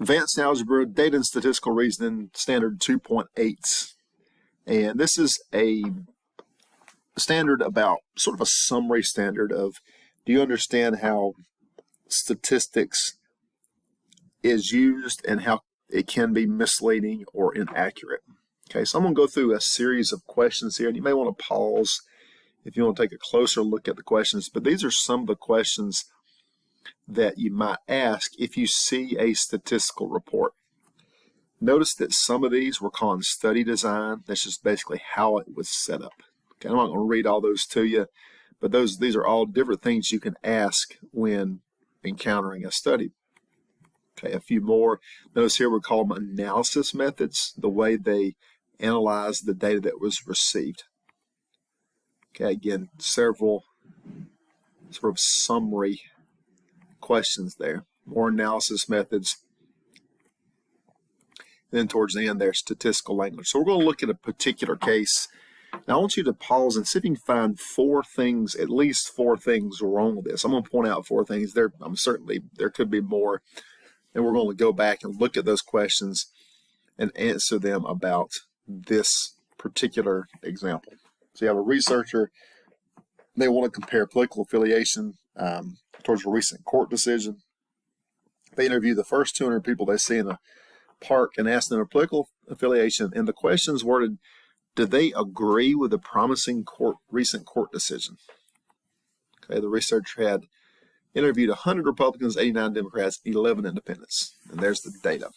Advanced Algebra, Data and Statistical Reasoning, Standard 2.8. And this is a standard about, sort of a summary standard of, do you understand how statistics is used and how it can be misleading or inaccurate? Okay, so I'm going to go through a series of questions here, and you may want to pause if you want to take a closer look at the questions, but these are some of the questions that you might ask if you see a statistical report. Notice that some of these we're calling study design. That's just basically how it was set up. Okay, I'm not going to read all those to you, but these are all different things you can ask when encountering a study. Okay, a few more. Notice here we call them analysis methods, the way they analyze the data that was received. Okay, again, several sort of summary questions there. More analysis methods. And then towards the end there's statistical language. So we're going to look at a particular case. Now I want you to pause and see if you can find at least four things wrong with this. I'm going to point out four things. Certainly there could be more. And we're going to go back and look at those questions and answer them about this particular example. So you have a researcher, they want to compare political affiliation towards a recent court decision. They interview the first 200 people they see in a park and ask them their political affiliation, and the question's worded, do they agree with the promising recent court decision? Okay, the researcher had interviewed 100 Republicans, 89 Democrats, 11 independents, and there's the data.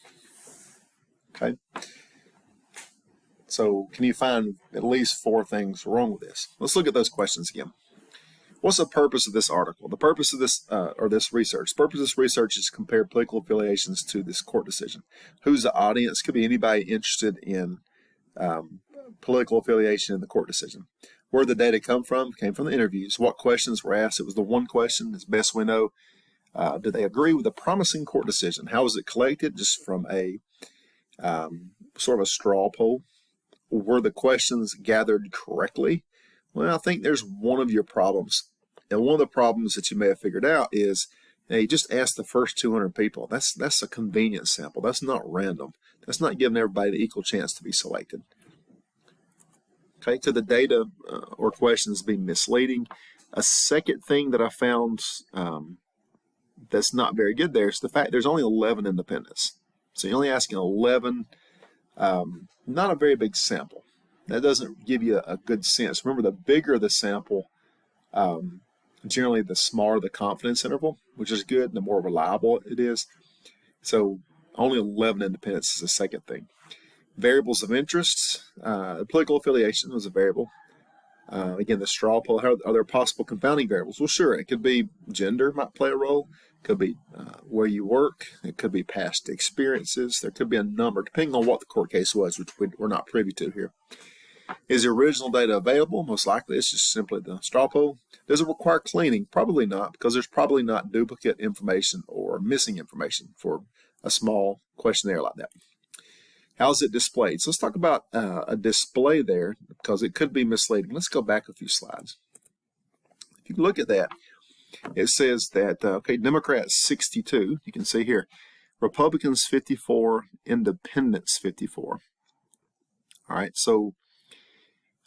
Okay, so can you find at least four things wrong with this? Let's look at those questions again. What's the purpose of this article? The purpose of this, this research. The purpose of this research is to compare political affiliations to this court decision. Who's the audience? Could be anybody interested in political affiliation in the court decision. Where did the data come from? It came from the interviews. What questions were asked? It was the one question, as best we know. Did they agree with the promising court decision? How was it collected? Just from a sort of a straw poll. Were the questions gathered correctly? Well, I think there's one of your problems. And one of the problems that you may have figured out is, you just ask the first 200 people. That's a convenience sample. That's not random. That's not giving everybody the equal chance to be selected. Okay, could the data or questions be misleading? A second thing that I found that's not very good there is the fact there's only 11 independents. So you're only asking 11, not a very big sample. That doesn't give you a good sense. Remember, the bigger the sample, generally the smaller the confidence interval, which is good, and the more reliable it is. So only 11 independents is the second thing. Variables of interest, political affiliation was a variable. Again, the straw poll, are there possible confounding variables? Well, sure, it could be gender might play a role. It could be where you work. It could be past experiences. There could be a number, depending on what the court case was, which we're not privy to here. Is the original data available? Most likely it's just simply the straw poll. Does it require cleaning? Probably not, because there's probably not duplicate information or missing information for a small questionnaire like that. How is it displayed? So let's talk about a display there, because it could be misleading. Let's go back a few slides. If you look at that, it says that, okay, Democrats 62, you can see here, Republicans 54, Independents 54. All right, so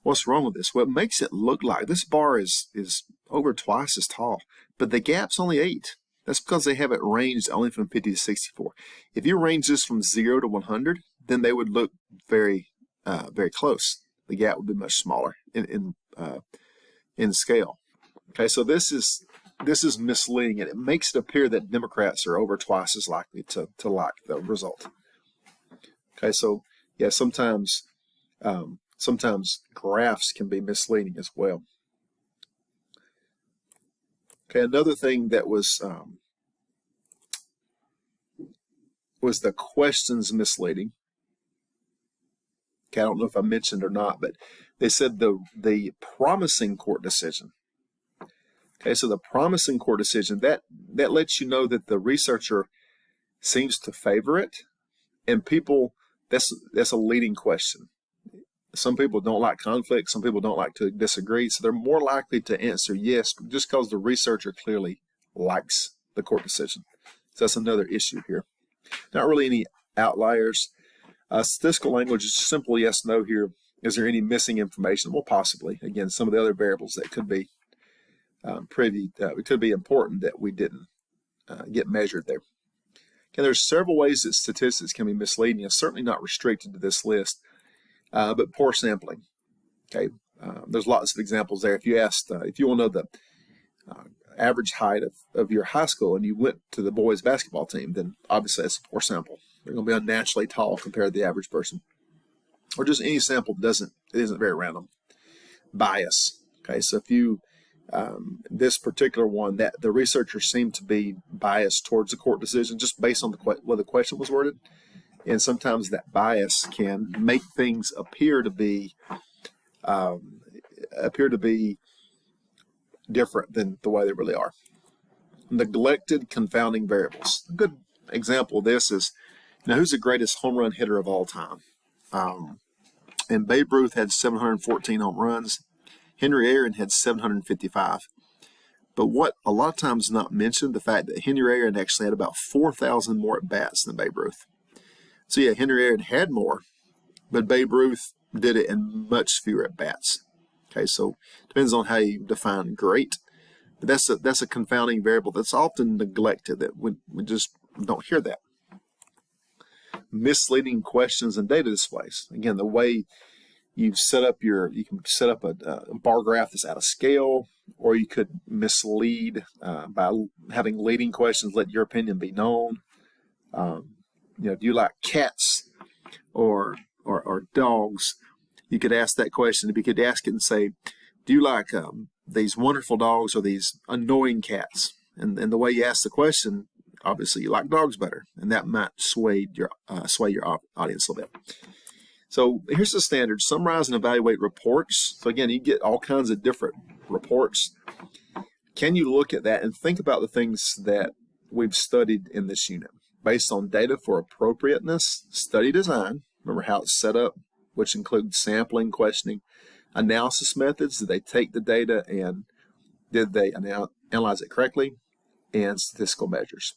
what's wrong with this? Well, it makes it look like this bar is over twice as tall, but the gap's only 8. That's because they have it ranged only from 50 to 64. If you range this from 0 to 100, then they would look very, very close. The gap would be much smaller in scale. Okay, so this is misleading, and it makes it appear that Democrats are over twice as likely to like the result. Okay, so yeah, sometimes graphs can be misleading as well. Okay, another thing that was the questions misleading. Okay, I don't know if I mentioned or not, but they said the promising court decision. Okay, so the promising court decision, that lets you know that the researcher seems to favor it, and people, that's a leading question. Some people don't like conflict, some people don't like to disagree, so they're more likely to answer yes just because the researcher clearly likes the court decision. So that's another issue here. Not really any outliers. Statistical language is simple yes, no here. Is there any missing information? Well, possibly. Again, some of the other variables that could be could be important that we didn't get measured there. Okay, there's several ways that statistics can be misleading. It's certainly not restricted to this list, but poor sampling. Okay, there's lots of examples there. If you asked, if you want to know the average height of your high school and you went to the boys basketball team, then obviously that's a poor sample. They're going to be unnaturally tall compared to the average person. Or just any sample that isn't very random. Bias. Okay, so if you this particular one, that the researchers seem to be biased towards the court decision just based on the way the question was worded, and sometimes that bias can make things appear to be different than the way they really are. Neglected confounding variables. A good example of this is, who's the greatest home run hitter of all time? And Babe Ruth had 714 home runs. Henry Aaron had 755. But what a lot of times not mentioned, the fact that Henry Aaron actually had about 4,000 more at-bats than Babe Ruth. So yeah, Henry Aaron had more, but Babe Ruth did it in much fewer at-bats. Okay, so depends on how you define great. But that's a confounding variable that's often neglected, that we just don't hear that. Misleading questions and data displays. Again, the way you can set up a bar graph that's out of scale, or you could mislead by having leading questions, let your opinion be known. Do you like cats or dogs? You could ask that question. You could ask it and say, do you like these wonderful dogs or these annoying cats? And the way you ask the question, obviously you like dogs better, and that might sway your audience a little bit. So here's the standard: summarize and evaluate reports. So again, you get all kinds of different reports. Can you look at that and think about the things that we've studied in this unit based on data for appropriateness, study design, remember how it's set up, which includes sampling, questioning, analysis methods. Did they take the data and did they analyze it correctly? And statistical measures.